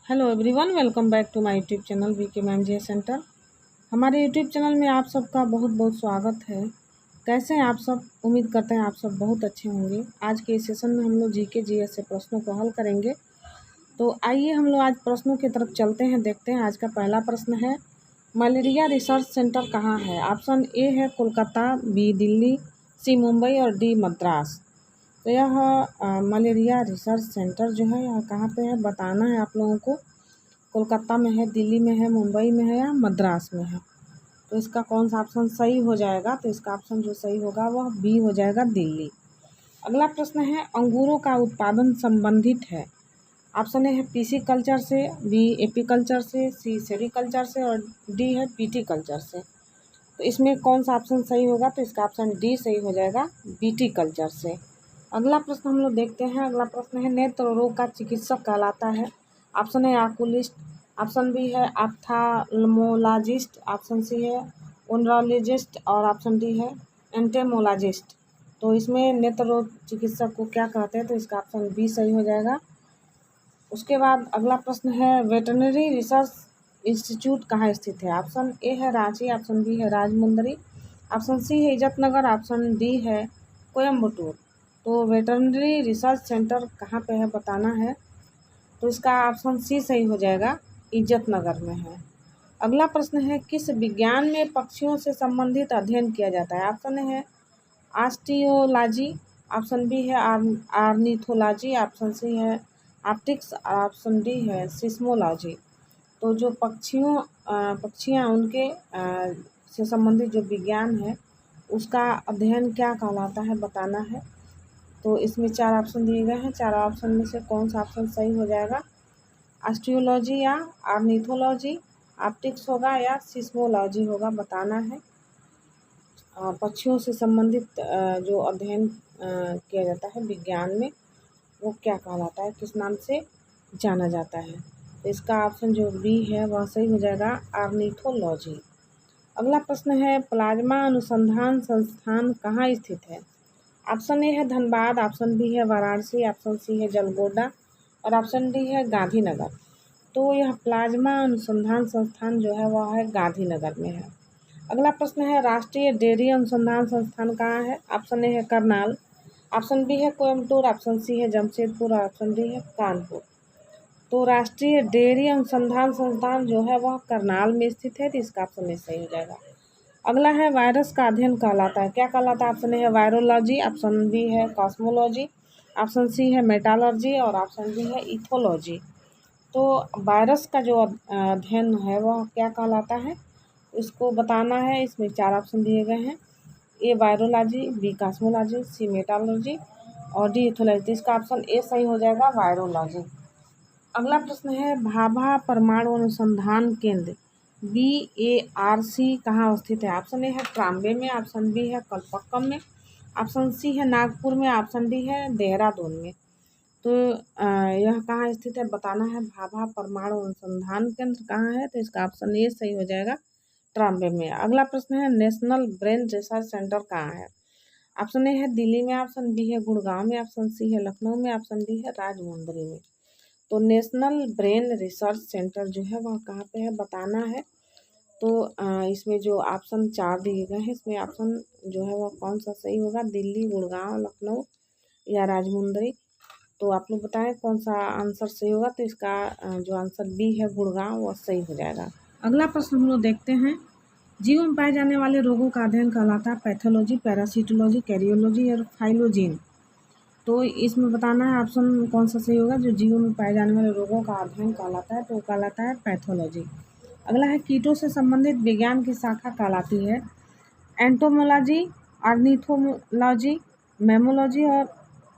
Hello everyone, welcome back to my YouTube channel VK ma'am J centre. हमारे YouTube channel में आप सबका बहुत बहुत स्वागत है। कैसे हैं आप सब? उम्मीद करते हैं आप सब बहुत अच्छे होंगे। आज के इस सेशन में हम लोग जीके जीएस से प्रश्नों को हल करेंगे। तो आइए हम लोग आज प्रश्नों की तरफ चलते हैं। देखते हैं आज का पहला प्रश्न है, मलेरिया रिसर्च सेंटर कहाँ है? ऑप्शन ए है कोलकाता, बी दिल्ली, सी मुंबई और डी मद्रास। तो यह मलेरिया रिसर्च सेंटर जो है यह कहाँ पे है बताना है आप लोगों को। कोलकाता में है, दिल्ली में है, मुंबई में है या मद्रास में है। तो इसका कौन सा ऑप्शन सही हो जाएगा? तो इसका ऑप्शन जो सही होगा वह बी हो जाएगा, दिल्ली। अगला प्रश्न है, अंगूरों का उत्पादन संबंधित है। ऑप्शन ए है पीसी कल्चर से, बी एपी कल्चर से, सी सेरीकल्चर से और डी है पीटी कल्चर से। तो इसमें कौन सा ऑप्शन सही होगा? तो इसका ऑप्शन डी सही हो जाएगा, बीटी कल्चर से। अगला प्रश्न हम लोग देखते हैं। अगला प्रश्न है, नेत्र रोग का चिकित्सक कहलाता है। ऑप्शन ए आकुलिस्ट, ऑप्शन बी है ऑप्थाल्मोलॉजिस्ट, ऑप्शन सी है ओनरोलॉजिस्ट और ऑप्शन डी है एंटेमोलॉजिस्ट। तो इसमें नेत्र रोग चिकित्सक को क्या कहते हैं? तो इसका ऑप्शन बी सही हो जाएगा। उसके बाद अगला प्रश्न है, वेटरनरी रिसर्च इंस्टीट्यूट कहाँ स्थित है? ऑप्शन ए है रांची, ऑप्शन बी है राजमुंदरी, ऑप्शन सी है इज्जतनगर, ऑप्शन डी है कोयम्बटूर। तो वेटरनरी रिसर्च सेंटर कहाँ पे है बताना है। तो इसका ऑप्शन सी सही हो जाएगा, इज्जतनगर में है। अगला प्रश्न है, किस विज्ञान में पक्षियों से संबंधित अध्ययन किया जाता है? ऑप्शन है ऑस्टियोलॉजी, ऑप्शन बी है आर्निथोलॉजी, ऑप्शन सी है ऑप्टिक्स, ऑप्शन डी है सिस्मोलॉजी। तो जो पक्षियाँ उनके से संबंधित जो विज्ञान है उसका अध्ययन क्या कहलाता है बताना है। तो इसमें चार ऑप्शन दिए गए हैं। चार ऑप्शन में से कौन सा ऑप्शन सही हो जाएगा? ऑस्टियोलॉजी या ऑर्निथोलॉजी, ऑप्टिक्स होगा या सिस्मोलॉजी होगा बताना है। पक्षियों से संबंधित जो अध्ययन किया जाता है विज्ञान में वो क्या कहलाता है, किस नाम से जाना जाता है? तो इसका ऑप्शन जो बी है वह सही हो जाएगा, ऑर्निथोलॉजी। अगला प्रश्न है, प्लाज्मा अनुसंधान संस्थान कहाँ स्थित है? ऑप्शन ए है धनबाद, ऑप्शन बी है वाराणसी, ऑप्शन सी है जलगोड़ा और ऑप्शन डी है गांधीनगर। तो यह प्लाज्मा अनुसंधान संस्थान जो है वह है गांधीनगर में है। अगला प्रश्न है, राष्ट्रीय डेयरी अनुसंधान संस्थान कहाँ है? ऑप्शन ए है करनाल, ऑप्शन बी है कोयम्बटूर, ऑप्शन सी है जमशेदपुर और ऑप्शन डी है कानपुर। तो राष्ट्रीय डेयरी अनुसंधान संस्थान जो है वह करनाल में स्थित है। तो इसका ऑप्शन ए सही हो जाएगा। अगला है, वायरस का अध्ययन कहलाता है, क्या कहलाता है? ऑप्शन ए है वायरोलॉजी, ऑप्शन बी है कॉस्मोलॉजी, ऑप्शन सी है मेटालर्जी और ऑप्शन डी है इथोलॉजी। तो वायरस का जो अध्ययन है वह क्या कहलाता है इसको बताना है। इसमें चार ऑप्शन दिए गए हैं, ए वायरोलॉजी, बी कॉस्मोलॉजी, सी मेटालर्जी और डी इथोलॉजी। इसका ऑप्शन ए सही हो जाएगा, वायरोलॉजी। अगला प्रश्न है, भाभा परमाणु अनुसंधान केंद्र BARC कहाँ स्थित है? ऑप्शन ए है ट्राम्बे में, ऑप्शन बी है कलपक्कम में, ऑप्शन सी है नागपुर में, ऑप्शन डी है देहरादून में। तो यह कहाँ स्थित है बताना है। भाभा परमाणु अनुसंधान केंद्र कहाँ है? तो इसका ऑप्शन ए सही हो जाएगा, ट्राम्बे में। अगला प्रश्न है, नेशनल ब्रेन रिसर्च सेंटर कहाँ है? ऑप्शन ए है दिल्ली में, ऑप्शन बी है गुड़गांव में, ऑप्शन सी है लखनऊ में, ऑप्शन डी है राजमुंदरी में। तो नेशनल ब्रेन रिसर्च सेंटर जो है वह कहाँ पे है बताना है। तो इसमें जो ऑप्शन चार दिए गए हैं इसमें ऑप्शन जो है वह कौन सा सही होगा? दिल्ली, गुड़गांव, लखनऊ या राजमुंदरी। तो आप लोग बताएं कौन सा आंसर सही होगा। तो इसका जो आंसर बी है गुड़गांव वह सही हो जाएगा। अगला प्रश्न हम लोग देखते हैं, जीव में पाए जाने वाले रोगों का अध्ययन कहलाता है पैथोलॉजी, पैरासिटोलॉजी, कैरियोलॉजी और फाइलोजीन। तो इसमें बताना है ऑप्शन कौन सा सही होगा। जो जीवों में पाए जाने वाले रोगों का अध्ययन कहलाता है तो वो कहलाता है पैथोलॉजी। अगला है, कीटों से संबंधित विज्ञान की शाखा कहलाती है एंटोमोलॉजी, ऑर्निथोलॉजी, मैमोलॉजी और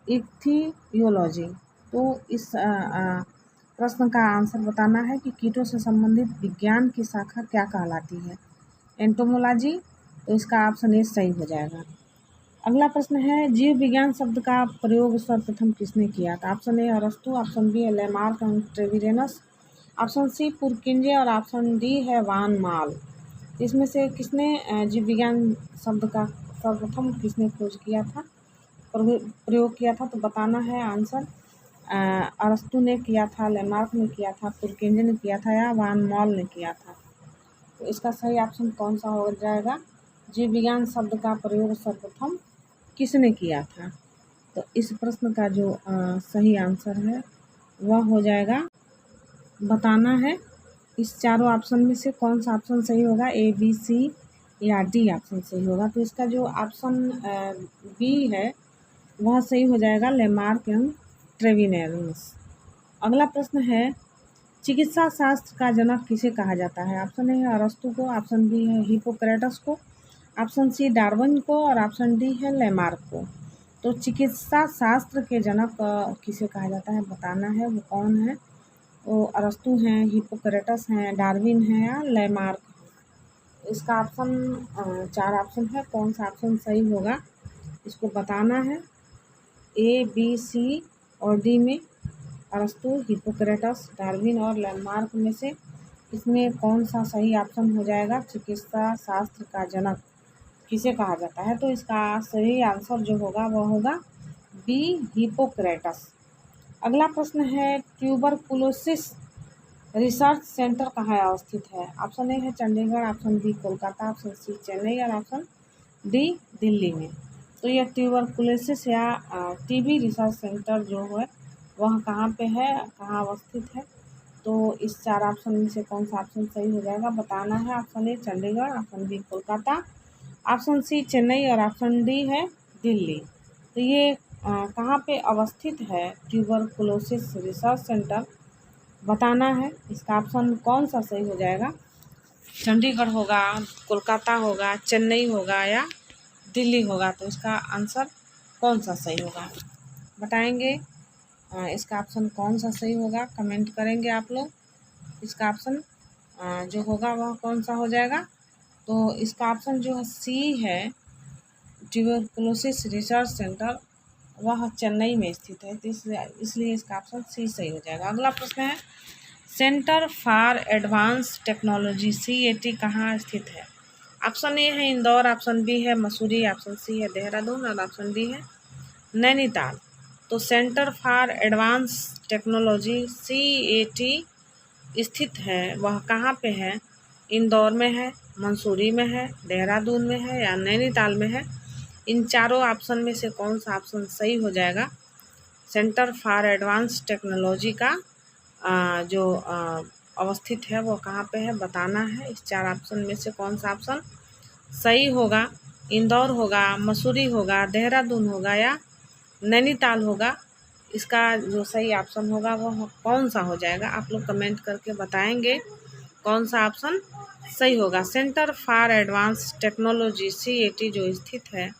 इक्थियोलॉजी। तो इस प्रश्न का आंसर बताना है कि कीटों से संबंधित विज्ञान की शाखा क्या कहलाती है? एंटोमोलॉजी। तो इसका ऑप्शन ए सही हो जाएगा। अगला प्रश्न है, जीव विज्ञान शब्द का प्रयोग सर्वप्रथम किसने किया था? ऑप्शन ए अरस्तु, ऑप्शन बी है Lamarck and Treviranus, option C Purkinje और ऑप्शन डी है वान माल। इसमें से किसने जीव विज्ञान शब्द का सर्वप्रथम किसने खोज किया था, प्रयोग किया था? तो बताना है आंसर। अरस्तु ने किया था, लेमार्क ने किया था, पुरकेंजे ने किया था या वान मॉल ने किया था? तो इसका सही ऑप्शन कौन सा हो जाएगा? जीव विज्ञान शब्द का प्रयोग सर्वप्रथम किसने किया था? तो इस प्रश्न का जो सही आंसर है वह हो जाएगा, बताना है इस चारों ऑप्शन में से कौन सा ऑप्शन सही होगा, ए, बी, सी या डी ऑप्शन सही होगा। तो इसका जो ऑप्शन बी है वह सही हो जाएगा, लेमार्क एंड ट्रेविनेरिस। अगला प्रश्न है, चिकित्सा शास्त्र का जनक किसे कहा जाता है? ऑप्शन ए है अरस्तु को, ऑप्शन बी है हिप्पोक्रेटस को, ऑप्शन सी डार्विन को और ऑप्शन डी है लेमार्क को। तो चिकित्सा शास्त्र के जनक किसे कहा जाता है, बताना है वो कौन है। वो अरस्तु हैं, हिप्पोक्रेटस हैं, डार्विन हैं या लेमार्क। इसका ऑप्शन 4 ऑप्शन है, कौन सा ऑप्शन सही होगा इसको बताना है। ए, बी, सी और डी में अरस्तु, हिप्पोक्रेटस, डार्विन और लेमार्क में से इसमें कौन सा सही ऑप्शन हो जाएगा? चिकित्सा शास्त्र का जनक किसे कहा जाता है? तो इसका सही आंसर जो होगा वह होगा बी, हिप्पोक्रेटस। अगला प्रश्न है, ट्यूबरकुलोसिस रिसर्च सेंटर कहाँ अवस्थित है? ऑप्शन ए है Chandigarh, option B Kolkata, option C Chennai और ऑप्शन डी दिल्ली में। तो यह ट्यूबरकुलोसिस या टीबी रिसर्च सेंटर जो है वह कहाँ पे है, कहाँ अवस्थित है? तो इस 4 ऑप्शन में से कौन सा ऑप्शन सही हो जाएगा, बताना है। Option A Chandigarh, option B Kolkata, option C Chennai और ऑप्शन डी है दिल्ली। तो ये कहाँ पे अवस्थित है ट्यूबरकुलोसिस रिसर्च सेंटर, बताना है। इसका ऑप्शन कौन सा सही हो जाएगा, चंडीगढ़ होगा, कोलकाता होगा, चेन्नई होगा या दिल्ली होगा? तो इसका आंसर कौन सा सही होगा बताएंगे। इसका ऑप्शन कौन सा सही होगा कमेंट करेंगे आप लोग। इसका ऑप्शन जो होगा वह कौन सा हो जाएगा? तो इसका ऑप्शन जो सी है, ट्यूबरकुलोसिस रिसर्च सेंटर, वह चेन्नई में स्थित है, तो इसलिए इसका ऑप्शन सी सही हो जाएगा। अगला प्रश्न है, centre for advance technology CAT कहाँ स्थित है? ऑप्शन ए है इंदौर, ऑप्शन बी है मसूरी, ऑप्शन सी है देहरादून और ऑप्शन डी है नैनीताल। तो centre for advance technology CAT स्थित है वह कहाँ पे है? इंदौर में है, मंसूरी में है, देहरादून में है या नैनीताल में है? इन चारों ऑप्शन में से कौन सा ऑप्शन सही हो जाएगा? सेंटर फॉर एडवांस टेक्नोलॉजी का जो अवस्थित है वो कहाँ पे है, बताना है। इस 4 ऑप्शन में से कौन सा ऑप्शन सही होगा? इंदौर होगा, मसूरी होगा, देहरादून होगा या नैनीताल होगा? इसका जो सही ऑप्शन होगा वो कौन सा हो जाएगा, आप लोग कमेंट करके बताएंगे कौन सा ऑप्शन सही होगा। Centre for advance technology CAT जो स्थित है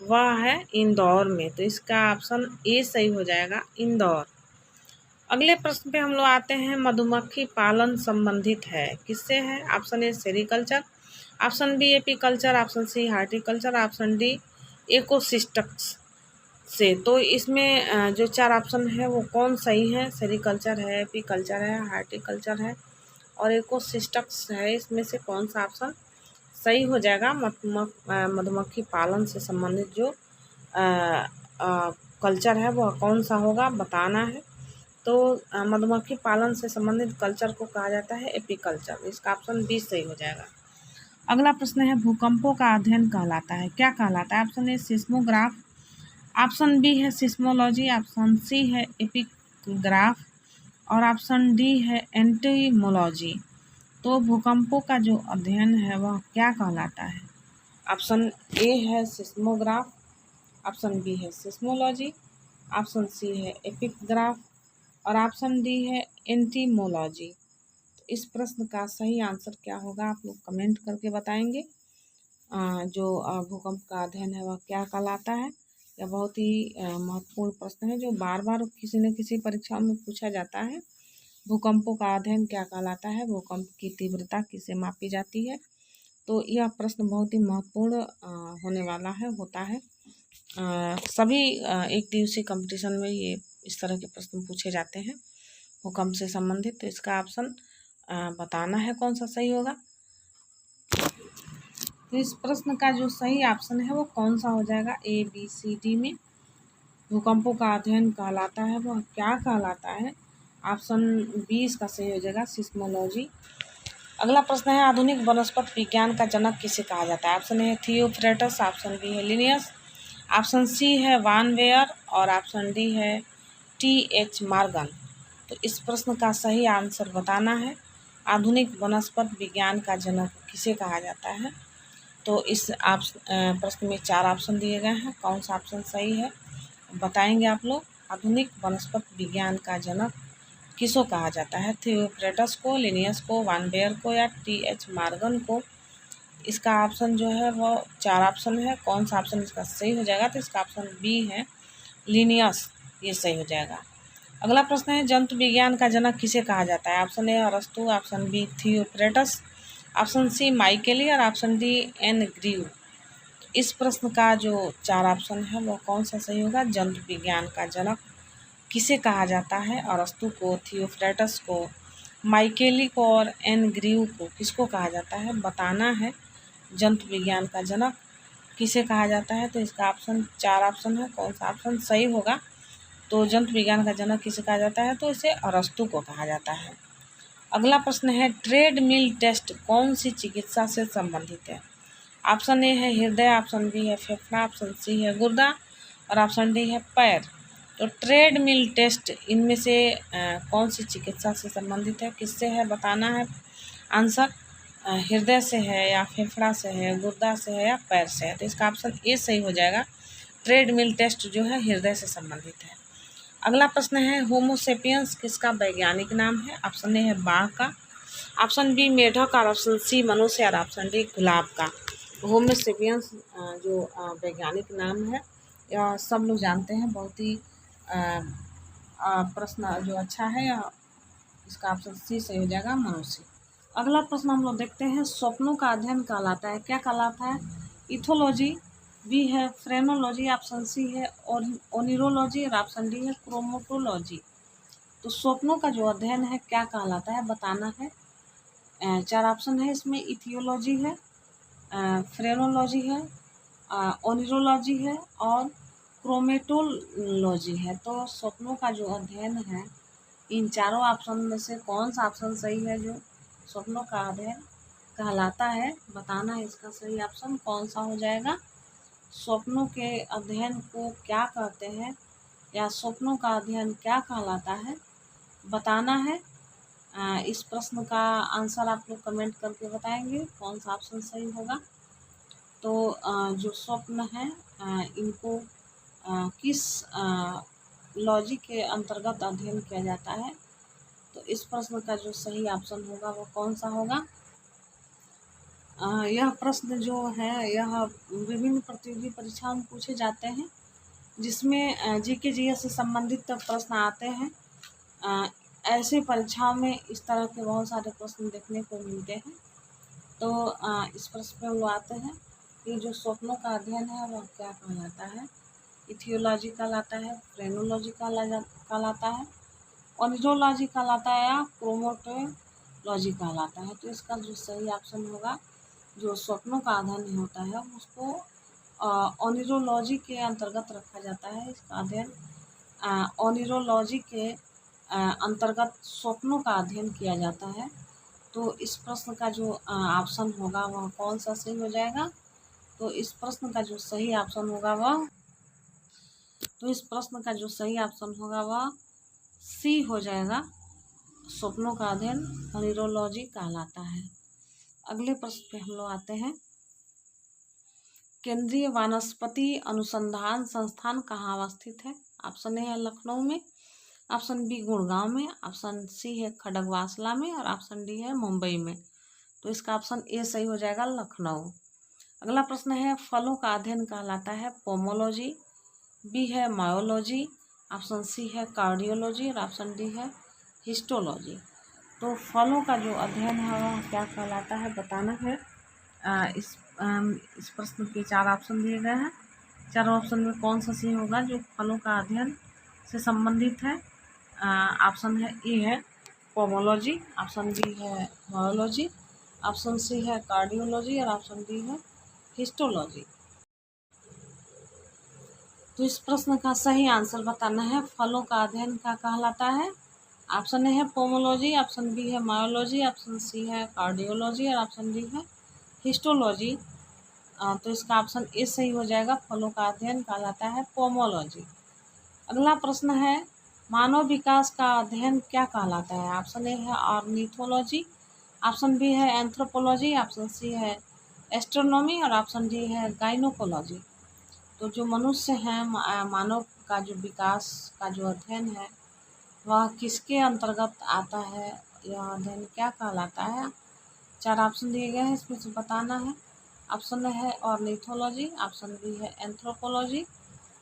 वह है इंदौर में, तो इसका ऑप्शन ए सही हो जाएगा, इंदौर। अगले प्रश्न पे हम लोग आते हैं, मधुमक्खी पालन संबंधित है किससे है? Option A sericulture, option B apiculture, option C horticulture, option D ecosystems से। तो इसमें जो 4 ऑप्शन है वो कौन सही है? सेरिकल्चर है, एपीकल्चर है, हार्टिकल्चर है और इकोसिस्टम्स है। इसमें से कौन सा ऑप्शन सही हो जाएगा? मधुमक्खी पालन से संबंधित जो कल्चर है वह कौन सा होगा, बताना है। तो मधुमक्खी पालन से संबंधित कल्चर को कहा जाता है एपीकल्चर, इसका ऑप्शन बी सही हो जाएगा। अगला प्रश्न है, भूकंपों का अध्ययन कहलाता है, क्या कहलाता है? Option A seismograph, option B है सिस्मोलॉजी, ऑप्शन सी है एपिग्राफ और ऑप्शन डी है एंटीमोलॉजी। तो भूकंपों का जो अध्ययन है वह क्या कहलाता है? ऑप्शन ए है सिस्मोग्राफ, ऑप्शन बी है सिस्मोलॉजी, ऑप्शन सी है एपिग्राफ और ऑप्शन डी है एंटीमोलॉजी। तो इस प्रश्न का सही आंसर क्या होगा आप लोग कमेंट करके बताएंगे। जो भूकंप का अध्ययन है वह क्या कहलाता है? यह बहुत ही महत्वपूर्ण प्रश्न है जो बार बार किसी न किसी परीक्षाओं में पूछा जाता है। भूकंपों का अध्ययन क्या कहलाता है? भूकंप की तीव्रता किससे मापी जाती है? तो यह प्रश्न बहुत ही महत्वपूर्ण होने वाला है, होता है। सभी एक दिवसीय कंपटीशन में ये इस तरह के प्रश्न पूछे जाते हैं भूकंप से संबंधित। तो इसका ऑप्शन बताना है कौन सा सही होगा। तो इस प्रश्न का जो सही ऑप्शन है वो कौन सा हो जाएगा? ए, बी, सी, डी में भूकंपों का अध्ययन कहलाता है वह क्या कहलाता है? ऑप्शन बी इसका सही हो जाएगा, सिस्मोलॉजी। अगला प्रश्न है, आधुनिक वनस्पति विज्ञान का जनक किसे कहा जाता है? ऑप्शन ए है थियोफ्रेटस, ऑप्शन बी है लिनियस, ऑप्शन सी है वान वेयर और ऑप्शन डी है टी.एच. मॉर्गन। तो इस प्रश्न का सही आंसर बताना है। आधुनिक वनस्पति विज्ञान का जनक किसे कहा जाता है? तो इस प्रश्न में 4 ऑप्शन दिए गए हैं, कौन सा ऑप्शन सही है बताएंगे आप लोग। आधुनिक वनस्पति विज्ञान का जनक किसको कहा जाता है? थियोफ्रेटस को, लिनियस को, वान बेयर को या टी.एच. मॉर्गन को। इसका ऑप्शन जो है वो 4 ऑप्शन है, कौन सा ऑप्शन इसका सही हो जाएगा? तो इसका ऑप्शन बी है लिनियस, ये सही हो जाएगा। अगला प्रश्न है, जंतु विज्ञान का जनक किसे कहा जाता है? ऑप्शन ए अरस्तु, option B Theophrastus, option C Micheli और ऑप्शन डी एन ग्रीव। इस प्रश्न का जो 4 ऑप्शन है वो कौन सा सही होगा? जंतु विज्ञान का जनक किसे कहा जाता है? अरस्तु को, थियोफ्रेटस को, माइकेली को और एन ग्रीव को किसको कहा जाता है बताना है। जंतु विज्ञान का जनक किसे कहा जाता है? तो इसका ऑप्शन 4 ऑप्शन है, कौन सा ऑप्शन सही होगा? तो जंतु विज्ञान का जनक किसे कहा जाता है? तो इसे अरस्तु को कहा जाता है। अगला प्रश्न है, ट्रेडमिल टेस्ट कौन सी चिकित्सा से संबंधित है? ऑप्शन ए है हृदय, ऑप्शन बी है फेफड़ा, ऑप्शन सी है गुर्दा और ऑप्शन डी है पैर। तो ट्रेडमिल टेस्ट इनमें से कौन सी चिकित्सा से संबंधित है, किससे है बताना है आंसर। हृदय से है या फेफड़ा से है, गुर्दा से है या पैर से है। तो इसका ऑप्शन ए सही हो जाएगा, ट्रेडमिल टेस्ट जो है हृदय से संबंधित है। अगला प्रश्न है, होमोसेपियंस किसका वैज्ञानिक नाम है? ऑप्शन ए है बाघ का, ऑप्शन बी मेढक और ऑप्शन सी मनुष्य और ऑप्शन डी गुलाब का। होमोसेपियंस जो वैज्ञानिक नाम है यह सब लोग जानते हैं, बहुत ही प्रश्न जो अच्छा है, इसका ऑप्शन सी सही हो जाएगा, मनुष्य। अगला प्रश्न हम लोग देखते हैं, स्वप्नों का अध्ययन कहलाता है, क्या कहलाता है? इथोलॉजी, बी है फ्रेनोलॉजी, ऑप्शन सी है ओनिरोलॉजी और ऑप्शन डी है क्रोमोटोलॉजी। तो स्वप्नों का जो अध्ययन है क्या कहलाता है बताना है। 4 ऑप्शन है इसमें, इथियोलॉजी है, फ्रेनोलॉजी है, ओनिरोलॉजी है और क्रोमेटोलॉजी है। तो स्वप्नों का जो अध्ययन है इन चारों ऑप्शन में से कौन सा ऑप्शन सही है जो स्वप्नों का अध्ययन कहलाता है बताना है। इसका सही ऑप्शन कौन सा हो जाएगा? स्वप्नों के अध्ययन को क्या कहते हैं या स्वप्नों का अध्ययन क्या कहलाता है बताना है। इस प्रश्न का आंसर आप लोग कमेंट करके बताएंगे कौन सा ऑप्शन सही होगा। तो जो स्वप्न है इनको किस लॉजी के अंतर्गत अध्ययन किया जाता है? तो इस प्रश्न का जो सही ऑप्शन होगा वो कौन सा होगा? यह प्रश्न जो है यह विभिन्न प्रतियोगी परीक्षाओं में पूछे जाते हैं, जिसमें जीके जीएस से संबंधित प्रश्न आते हैं। ऐसे परीक्षाओं में इस तरह के बहुत सारे प्रश्न देखने को मिलते हैं। तो इस प्रश्न पे वो आते हैं कि जो स्वप्नों का अध्ययन है वह क्या कहलाता है? इथियोलॉजी कहलाता है, फ्रेनोलॉजी कहलाता है, ओनिरोलॉजी कहलाता है या क्रोमोटोलॉजी कहलाता है। तो इसका जो सही ऑप्शन होगा, जो स्वप्नों का अध्ययन होता है उसको ओनिरोलॉजी के अंतर्गत रखा जाता है। इसका अध्ययन ओनिरोलॉजी के अंतर्गत स्वप्नों का अध्ययन किया जाता है। तो इस प्रश्न का जो ऑप्शन होगा वह कौन सा सही हो जाएगा? तो इस प्रश्न का जो सही ऑप्शन होगा वह सी हो जाएगा, स्वप्नों का अध्ययन ओनिरोलॉजी कहलाता है। अगले प्रश्न पे हम लोग आते हैं, केंद्रीय वनस्पति अनुसंधान संस्थान कहाँ अवस्थित है? ऑप्शन ए है लखनऊ में, ऑप्शन बी गुड़गांव में, ऑप्शन सी है खड़गवासला में और ऑप्शन डी है मुंबई में। तो इसका ऑप्शन ए सही हो जाएगा, लखनऊ। अगला प्रश्न है, फलों का अध्ययन कहलाता है पोमोलॉजी, बी है मायोलॉजी, ऑप्शन सी है कार्डियोलॉजी और ऑप्शन डी है हिस्टोलॉजी। तो फलों का जो अध्ययन है वह क्या कहलाता है बताना है। इस प्रश्न के 4 ऑप्शन दिए गए हैं, 4 ऑप्शन में कौन सा सही होगा जो फलों का अध्ययन से संबंधित है? ऑप्शन है ए है पोमोलॉजी, ऑप्शन बी है मायोलॉजी, ऑप्शन सी है कार्डियोलॉजी और ऑप्शन डी है हिस्टोलॉजी। तो इस प्रश्न का सही आंसर बताना है। फलों का अध्ययन क्या कहलाता है? ऑप्शन ए है पोमोलॉजी, ऑप्शन बी है मायोलॉजी, ऑप्शन सी है कार्डियोलॉजी और ऑप्शन डी है हिस्टोलॉजी। तो इसका ऑप्शन ए सही हो जाएगा। फलों का अध्ययन कहलाता है पोमोलॉजी। अगला प्रश्न है मानव विकास का अध्ययन क्या कहलाता है? ऑप्शन ए है ऑर्निथोलॉजी, ऑप्शन बी है एंथ्रोपोलॉजी, ऑप्शन सी है एस्ट्रोनॉमी और ऑप्शन डी है गाइनोकोलॉजी। तो जो मनुष्य है मानव का जो विकास का जो अध्ययन है वह किसके अंतर्गत आता है? यह अध्ययन क्या कहलाता है? 4 ऑप्शन दिए गए हैं, इसमें से बताना है। ऑप्शन है ऑर्निथोलॉजी, ऑप्शन बी है एंथ्रोपोलॉजी,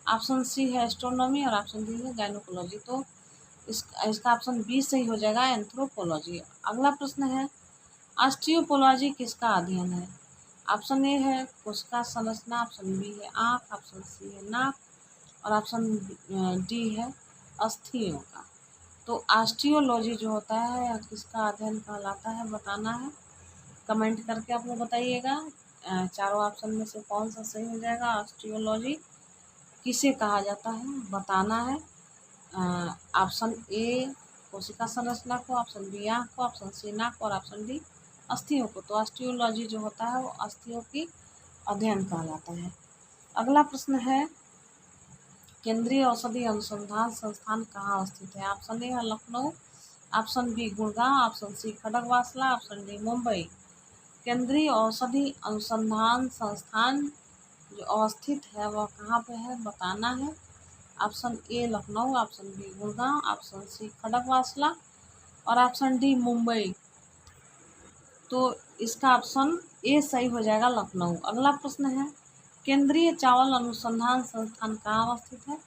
ऑप्शन सी है एस्ट्रोनॉमी और ऑप्शन डी है गाइनोकोलॉजी। तो इसका ऑप्शन बी सही हो जाएगा, एंथ्रोपोलॉजी। अगला प्रश्न है ऑस्टियोपोलॉजी किसका अध्ययन है? ऑप्शन ए है कोशिका संरचना, ऑप्शन बी है आँख, ऑप्शन सी है नाक और ऑप्शन डी है अस्थियों का। तो ऑस्टियोलॉजी जो होता है यह किसका अध्ययन कहलाता है बताना है। कमेंट करके आप लोग बताइएगा। चारों ऑप्शन में से कौन सा सही हो जाएगा? ऑस्टियोलॉजी किसे कहा जाता है बताना है। ऑप्शन ए कोशिका संरचना को, ऑप्शन बी आँख को, ऑप्शन सी नाक और ऑप्शन डी अस्थियों को। तो ऑस्टियोलॉजी जो होता है वो अस्थियों की अध्ययन कहलाता है। अगला प्रश्न है केंद्रीय औषधि अनुसंधान संस्थान कहाँ स्थित है? ऑप्शन ए है Lucknow, option B Gurgaon, option C Khadakwasla, option D Mumbai. केंद्रीय औषधि अनुसंधान संस्थान जो अवस्थित है वह कहाँ पे है बताना है। Option A Lucknow, option B Gurgaon, option C Khadakwasla और ऑप्शन डी मुंबई। तो इसका ऑप्शन ए सही हो जाएगा, लखनऊ। अगला प्रश्न है केंद्रीय चावल अनुसंधान संस्थान कहाँ अवस्थित है?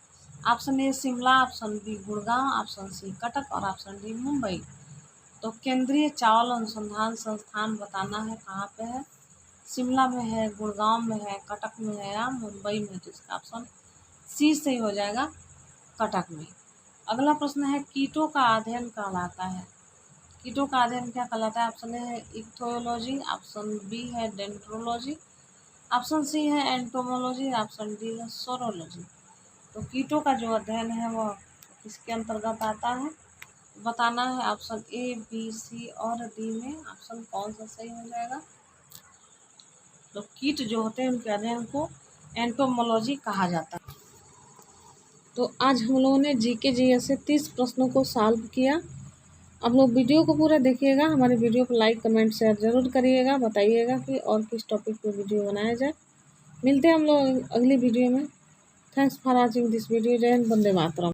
Option A Shimla, option B Gurgaon, option C Cuttack और ऑप्शन डी मुंबई। तो केंद्रीय चावल अनुसंधान संस्थान बताना है कहाँ पे है। शिमला में है, गुड़गांव में है, कटक में है या मुंबई में। तो इसका ऑप्शन सी सही हो जाएगा, कटक में। अगला प्रश्न है कीटों का अध्ययन कहलाता है। कीटों का अध्ययन क्या कहलाता है? ऑप्शन ए है इक्थोलॉजी, ऑप्शन बी है डेंड्रोलॉजी, ऑप्शन सी है एंटोमोलॉजी, ऑप्शन डी है सोरोलॉजी। तो कीटों का जो अध्ययन है वह किसके अंतर्गत आता है बताना है। ऑप्शन ए बी सी और डी में ऑप्शन कौन सा सही हो जाएगा? तो कीट जो होते हैं उनके अध्ययन को एंटोमोलॉजी कहा जाता है। तो आज हम लोगों ने जीके जीएस से 30 प्रश्नों को सॉल्व किया। आप लोग वीडियो को पूरा देखिएगा, हमारे वीडियो को लाइक कमेंट शेयर ज़रूर करिएगा, बताइएगा कि और किस टॉपिक पे वीडियो बनाया जाए। मिलते हैं हम लोग अगली वीडियो में। Thanks for watching this video. जय हिंद, वंदे मातरम।